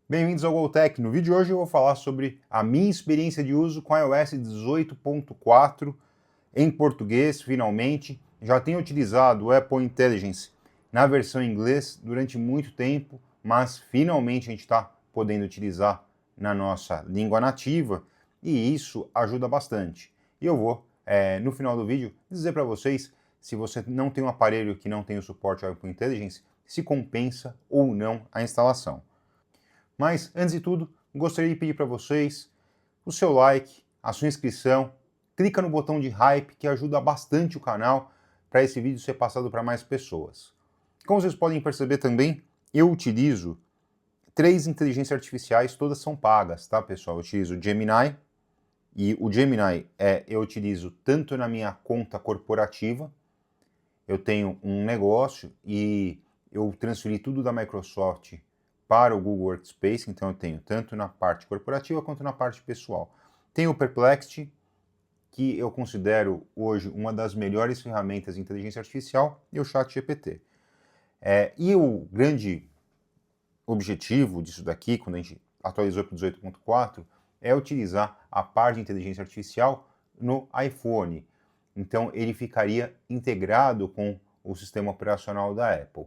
Bem-vindos ao GoTech. No vídeo de hoje eu vou falar sobre a minha experiência de uso com iOS 18.4 em português, finalmente. Já tenho utilizado o Apple Intelligence na versão em inglês durante muito tempo, mas finalmente a gente está podendo utilizar na nossa língua nativa e isso ajuda bastante. E eu vou, no final do vídeo, dizer para vocês se você não tem um aparelho que não tem o suporte ao Apple Intelligence, se compensa ou não a instalação. Mas, antes de tudo, gostaria de pedir para vocês o seu like, a sua inscrição, clica no botão de hype que ajuda bastante o canal para esse vídeo ser passado para mais pessoas. Como vocês podem perceber também, eu utilizo 3 inteligências artificiais, todas são pagas, tá pessoal? Eu utilizo o Gemini, e o Gemini eu utilizo tanto na minha conta corporativa, eu tenho um negócio e eu transferi tudo da Microsoft para o Google Workspace, então eu tenho tanto na parte corporativa quanto na parte pessoal. Tenho o Perplexity, que eu considero hoje uma das melhores ferramentas de inteligência artificial, e o ChatGPT. E o grande objetivo disso daqui, quando a gente atualizou para o 18.4, é utilizar a parte de inteligência artificial no iPhone. Então ele ficaria integrado com o sistema operacional da Apple.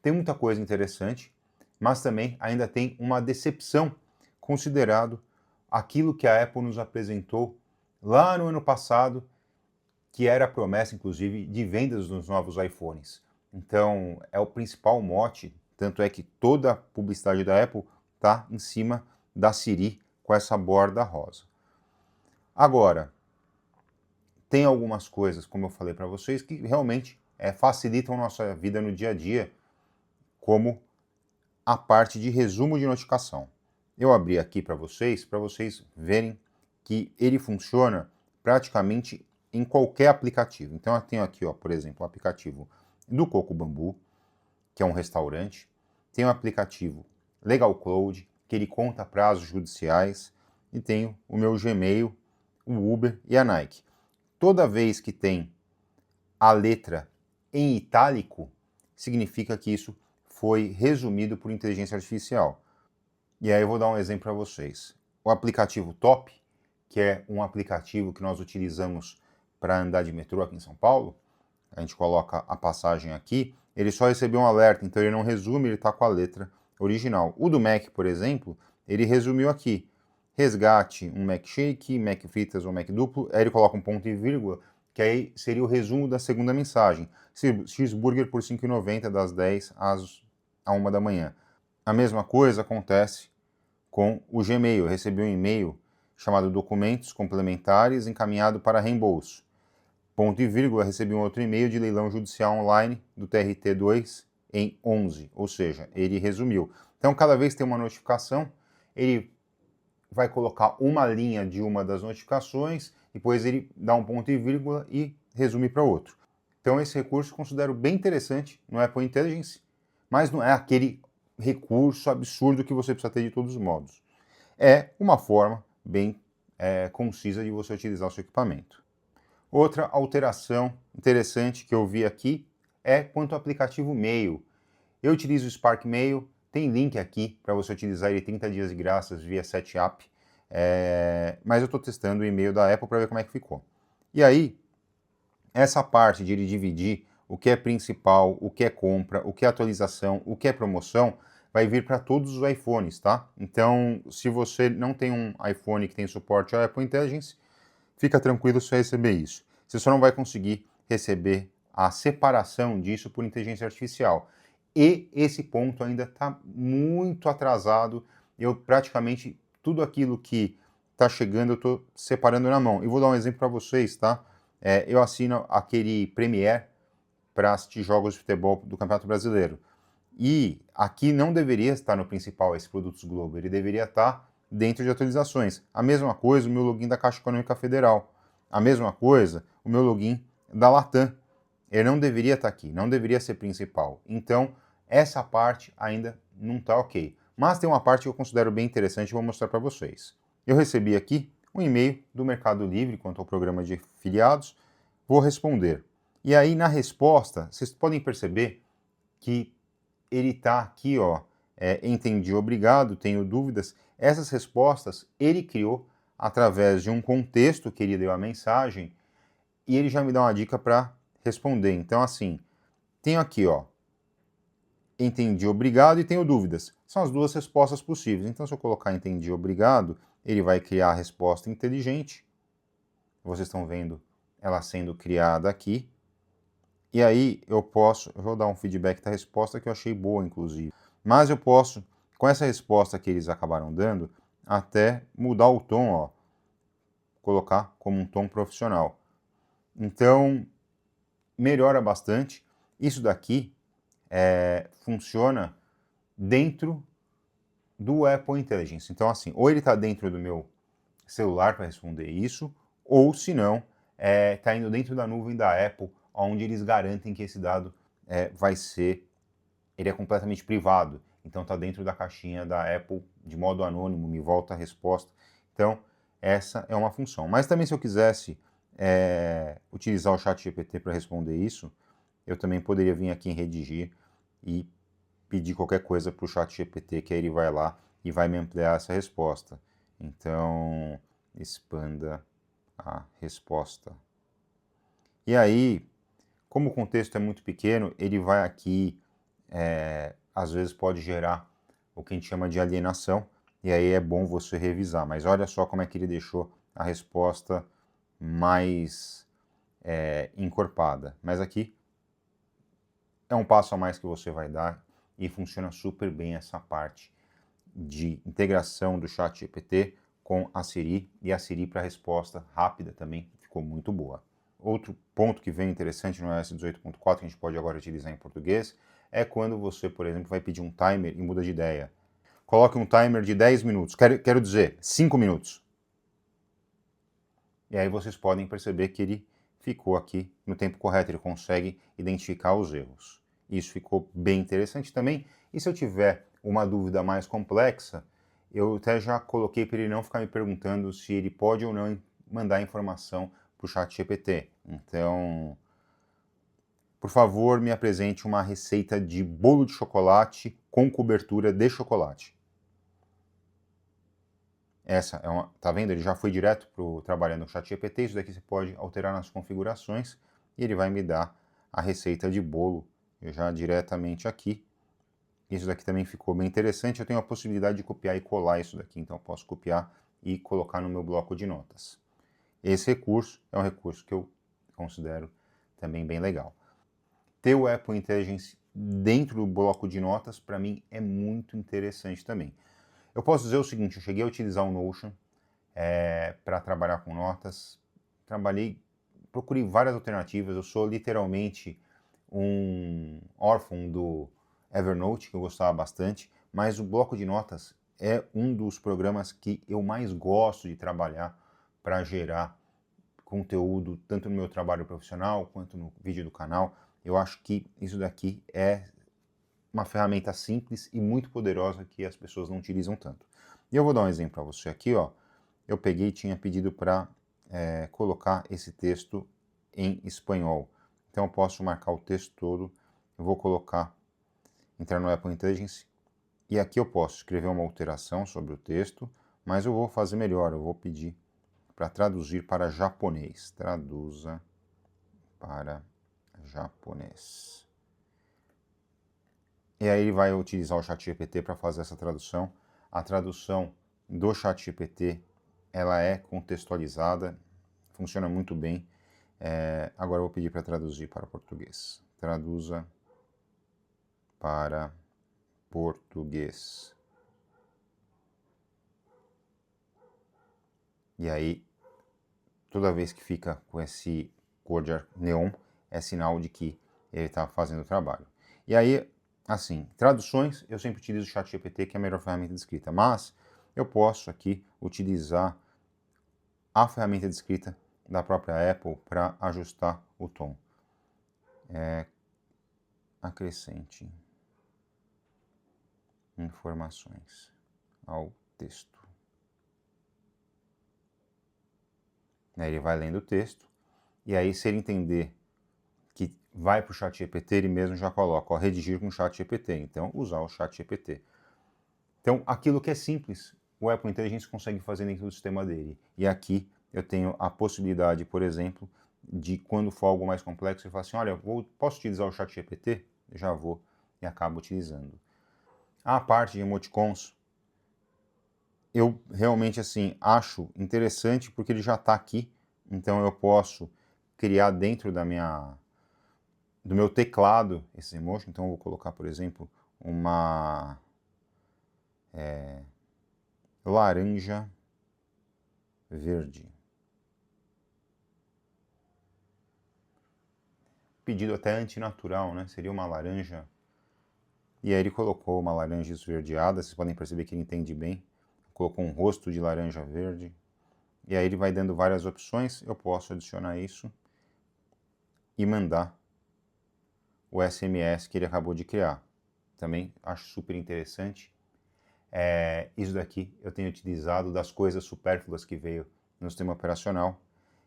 Tem muita coisa interessante, mas também ainda tem uma decepção, considerado aquilo que a Apple nos apresentou lá no ano passado, que era a promessa, inclusive, de vendas dos novos iPhones. Então, é o principal mote, tanto é que toda a publicidade da Apple está em cima da Siri com essa borda rosa. Agora, tem algumas coisas, como eu falei para vocês, que realmente facilitam a nossa vida no dia a dia, como a parte de resumo de notificação. Eu abri aqui para vocês verem que ele funciona praticamente em qualquer aplicativo. Então eu tenho aqui, ó, por exemplo, o aplicativo do Coco Bambu, que é um restaurante. Tem o aplicativo Legal Cloud, que ele conta prazos judiciais. E tenho o meu Gmail, o Uber e a Nike. Toda vez que tem a letra em itálico, significa que isso foi resumido por inteligência artificial. E aí eu vou dar um exemplo para vocês. O aplicativo Top, que é um aplicativo que nós utilizamos para andar de metrô aqui em São Paulo, a gente coloca a passagem aqui, ele só recebeu um alerta, então ele não resume, ele está com a letra original. O do Mac, por exemplo, ele resumiu aqui, resgate um Mac Shake, Mac Fritas ou Mac Duplo, aí ele coloca um ponto e vírgula, que aí seria o resumo da segunda mensagem. Cheeseburger por R$ 5,90 das 10 às 1 da manhã. A mesma coisa acontece com o Gmail. Eu recebi um e-mail chamado Documentos Complementares encaminhado para reembolso. Ponto e vírgula, recebi um outro e-mail de leilão judicial online do TRT2 em 11, ou seja, ele resumiu. Então, cada vez que tem uma notificação, ele vai colocar uma linha de uma das notificações, depois ele dá um ponto e vírgula e resume para outro. Então, esse recurso eu considero bem interessante no Apple Intelligence, mas não é aquele recurso absurdo que você precisa ter de todos os modos. É uma forma bem concisa de você utilizar o seu equipamento. Outra alteração interessante que eu vi aqui é quanto ao aplicativo Mail. Eu utilizo o Spark Mail, tem link aqui para você utilizar ele 30 dias de graça via SetUp, mas eu estou testando o e-mail da Apple para ver como é que ficou. E aí, essa parte de ele dividir o que é principal, o que é compra, o que é atualização, o que é promoção, vai vir para todos os iPhones, tá? Então, se você não tem um iPhone que tem suporte ao Apple Intelligence, fica tranquilo, você vai receber isso. Você só não vai conseguir receber a separação disso por inteligência artificial. E esse ponto ainda está muito atrasado. Eu praticamente, tudo aquilo que está chegando, eu estou separando na mão. E vou dar um exemplo para vocês, tá? Eu assino aquele Premiere para assistir jogos de futebol do Campeonato Brasileiro. E aqui não deveria estar no principal esse Produtos Globo, ele deveria estar dentro de atualizações. A mesma coisa o meu login da Caixa Econômica Federal. A mesma coisa o meu login da Latam. Ele não deveria estar aqui, não deveria ser principal. Então, essa parte ainda não está ok. Mas tem uma parte que eu considero bem interessante e vou mostrar para vocês. Eu recebi aqui um e-mail do Mercado Livre quanto ao programa de afiliados. Vou responder. E aí, na resposta, vocês podem perceber que ele está aqui, ó, entendi, obrigado, tenho dúvidas. Essas respostas ele criou através de um contexto que ele deu a mensagem e ele já me dá uma dica para responder. Então, assim, tenho aqui, ó, entendi, obrigado e tenho dúvidas. São as duas respostas possíveis. Então, se eu colocar entendi, obrigado, ele vai criar a resposta inteligente. Vocês estão vendo ela sendo criada aqui. E aí eu vou dar um feedback da resposta que eu achei boa, inclusive. Mas eu posso, com essa resposta que eles acabaram dando, até mudar o tom, ó, colocar como um tom profissional. Então, melhora bastante. Isso daqui funciona dentro do Apple Intelligence. Então, assim, ou ele está dentro do meu celular para responder isso, ou se não, está indo dentro da nuvem da Apple, onde eles garantem que esse dado ele é completamente privado. Então está dentro da caixinha da Apple de modo anônimo, me volta a resposta. Então essa é uma função. Mas também se eu quisesse utilizar o ChatGPT para responder isso, eu também poderia vir aqui em redigir e pedir qualquer coisa para o ChatGPT, que aí ele vai lá e vai me ampliar essa resposta. Então expanda a resposta. E aí, como o contexto é muito pequeno, ele vai aqui, às vezes pode gerar o que a gente chama de alienação, e aí é bom você revisar. Mas olha só como é que ele deixou a resposta mais encorpada. Mas aqui é um passo a mais que você vai dar e funciona super bem essa parte de integração do ChatGPT com a Siri, e a Siri para resposta rápida também ficou muito boa. Outro ponto que vem interessante no iOS 18.4, que a gente pode agora utilizar em português, é quando você, por exemplo, vai pedir um timer e muda de ideia. Coloque um timer de 10 minutos, quero dizer, 5 minutos. E aí vocês podem perceber que ele ficou aqui no tempo correto, ele consegue identificar os erros. Isso ficou bem interessante também. E se eu tiver uma dúvida mais complexa, eu até já coloquei para ele não ficar me perguntando se ele pode ou não mandar informação para o ChatGPT. Então, por favor, me apresente uma receita de bolo de chocolate com cobertura de chocolate. Essa é uma, tá vendo? Ele já foi direto para o trabalhando no ChatGPT. Isso daqui você pode alterar nas configurações e ele vai me dar a receita de bolo já diretamente aqui. Isso daqui também ficou bem interessante. Eu tenho a possibilidade de copiar e colar isso daqui, então eu posso copiar e colocar no meu bloco de notas. Esse recurso é um recurso que eu considero também bem legal. Ter o Apple Intelligence dentro do bloco de notas, para mim, é muito interessante também. Eu posso dizer o seguinte, eu cheguei a utilizar o Notion para trabalhar com notas, procurei várias alternativas, eu sou literalmente um órfão do Evernote, que eu gostava bastante, mas o bloco de notas é um dos programas que eu mais gosto de trabalhar para gerar conteúdo, tanto no meu trabalho profissional, quanto no vídeo do canal. Eu acho que isso daqui é uma ferramenta simples e muito poderosa que as pessoas não utilizam tanto. E eu vou dar um exemplo para você aqui, ó. Eu peguei e tinha pedido para colocar esse texto em espanhol. Então eu posso marcar o texto todo, eu vou entrar no Apple Intelligence, e aqui eu posso escrever uma alteração sobre o texto, mas eu vou fazer melhor, eu vou pedir para traduzir para japonês. Traduza para japonês. E aí ele vai utilizar o ChatGPT para fazer essa tradução. A tradução do ChatGPT, ela é contextualizada, funciona muito bem. Agora eu vou pedir para traduzir para português. Traduza para português. E aí, toda vez que fica com esse cor de neon, é sinal de que ele está fazendo o trabalho. E aí, assim, traduções, eu sempre utilizo o ChatGPT, que é a melhor ferramenta de escrita, mas eu posso aqui utilizar a ferramenta de escrita da própria Apple para ajustar o tom. Acrescente informações ao texto. Ele vai lendo o texto, e aí se ele entender que vai para o ChatGPT, ele mesmo já coloca, ó, redigir com o ChatGPT. Então, usar o ChatGPT Então, aquilo que é simples, o Apple Intelligence consegue fazer dentro do sistema dele. E aqui eu tenho a possibilidade, por exemplo, de quando for algo mais complexo, eu falo assim, olha, posso utilizar o ChatGPT? Eu já vou e acabo utilizando. A parte de emoticons, eu realmente assim acho interessante porque ele já está aqui, então eu posso criar dentro do meu teclado esses emojis. Então eu vou colocar, por exemplo, uma laranja verde. Pedido até antinatural, né? Seria uma laranja. E aí ele colocou uma laranja esverdeada, vocês podem perceber que ele entende bem. Colocou um rosto de laranja verde. E aí ele vai dando várias opções, eu posso adicionar isso e mandar o SMS que ele acabou de criar. Também acho super interessante. Isso daqui eu tenho utilizado das coisas supérfluas que veio no sistema operacional.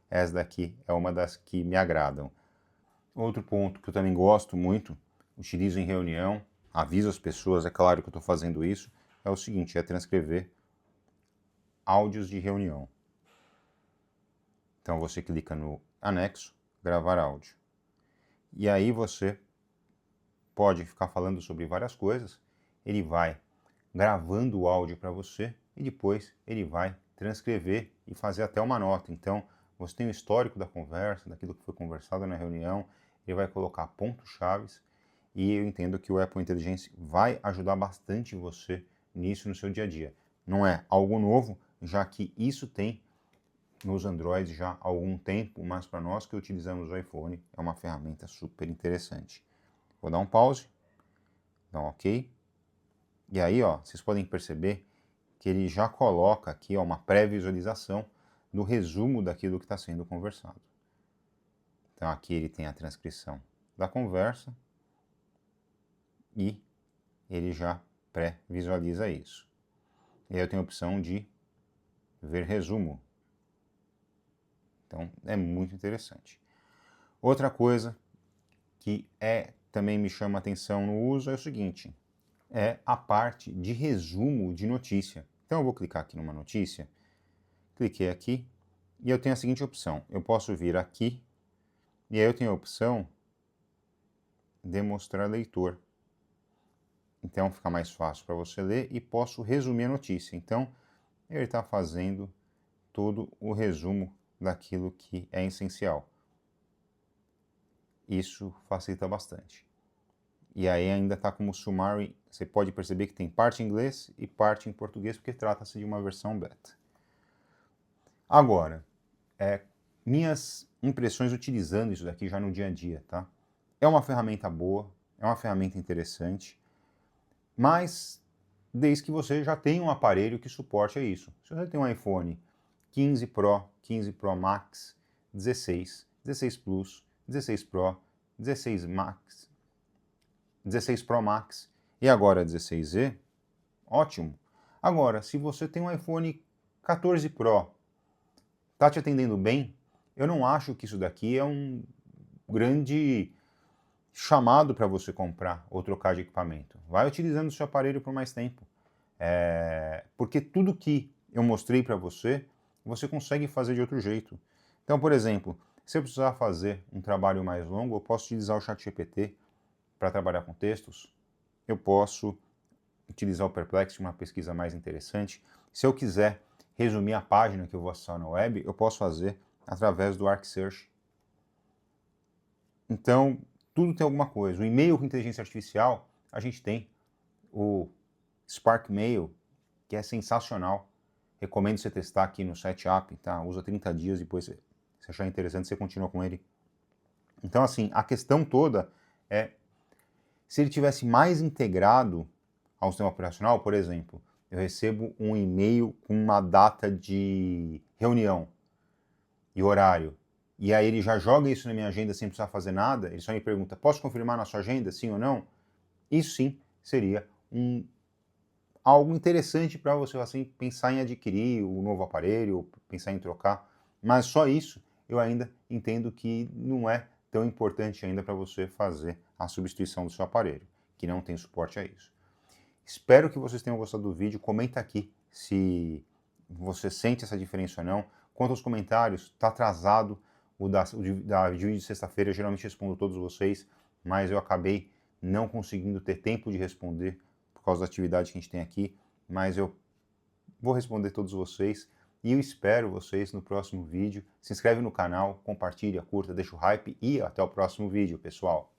Essa daqui é uma das que me agradam. Outro ponto que eu também gosto muito, utilizo em reunião, aviso as pessoas, é claro que eu estou fazendo isso, é o seguinte, é transcrever áudios de reunião. Então você clica no anexo, gravar áudio. E aí você pode ficar falando sobre várias coisas, ele vai gravando o áudio para você e depois ele vai transcrever e fazer até uma nota. Então você tem o histórico da conversa, daquilo que foi conversado na reunião, ele vai colocar pontos-chaves e eu entendo que o Apple Intelligence vai ajudar bastante você nisso no seu dia a dia. Não é algo novo, já que isso tem nos Androids já há algum tempo, mas para nós que utilizamos o iPhone é uma ferramenta super interessante. Vou dar um pause, dar um OK. E aí, ó, vocês podem perceber que ele já coloca aqui ó, uma pré-visualização do resumo daquilo que está sendo conversado. Então aqui ele tem a transcrição da conversa e ele já pré-visualiza isso. E aí eu tenho a opção de ver resumo. Então é muito interessante. Outra coisa que também me chama atenção no uso é o seguinte, é a parte de resumo de notícia. Então eu vou clicar aqui numa notícia, cliquei aqui e eu tenho a seguinte opção, eu posso vir aqui e aí eu tenho a opção demonstrar leitor. Então fica mais fácil para você ler e posso resumir a notícia. Então ele está fazendo todo o resumo daquilo que é essencial. Isso facilita bastante. E aí ainda está como summary, você pode perceber que tem parte em inglês e parte em português, porque trata-se de uma versão beta. Agora, minhas impressões utilizando isso daqui já no dia a dia, tá? É uma ferramenta boa, é uma ferramenta interessante, mas desde que você já tenha um aparelho que suporte isso. Se você tem um iPhone 15 Pro, 15 Pro Max, 16, 16 Plus, 16 Pro, 16 Max, 16 Pro Max e agora 16Z, ótimo. Agora, se você tem um iPhone 14 Pro, está te atendendo bem, eu não acho que isso daqui é um grande chamado para você comprar ou trocar de equipamento. Vai utilizando o seu aparelho por mais tempo. Porque tudo que eu mostrei para você, você consegue fazer de outro jeito. Então, por exemplo, se eu precisar fazer um trabalho mais longo, eu posso utilizar o ChatGPT para trabalhar com textos. Eu posso utilizar o Perplexity, uma pesquisa mais interessante. Se eu quiser resumir a página que eu vou acessar na web, eu posso fazer através do Arc Search. Então, tudo tem alguma coisa. O e-mail com inteligência artificial, a gente tem o Spark Mail, que é sensacional. Recomendo você testar aqui no SetUp, tá? Usa 30 dias, depois se achar interessante, você continua com ele. Então, assim, a questão toda é, se ele tivesse mais integrado ao sistema operacional, por exemplo, eu recebo um e-mail com uma data de reunião e horário, e aí ele já joga isso na minha agenda sem precisar fazer nada, ele só me pergunta, posso confirmar na sua agenda, sim ou não? Isso sim seria algo interessante para você assim, pensar em adquirir um novo aparelho, pensar em trocar, mas só isso eu ainda entendo que não é tão importante ainda para você fazer a substituição do seu aparelho, que não tem suporte a isso. Espero que vocês tenham gostado do vídeo. Comenta aqui se você sente essa diferença ou não. Quanto aos comentários, está atrasado o da vídeo de sexta-feira. Eu geralmente respondo todos vocês, mas eu acabei não conseguindo ter tempo de responder por causa da atividade que a gente tem aqui. Mas eu vou responder todos vocês e eu espero vocês no próximo vídeo. Se inscreve no canal, compartilha, curta, deixa o hype e até o próximo vídeo, pessoal.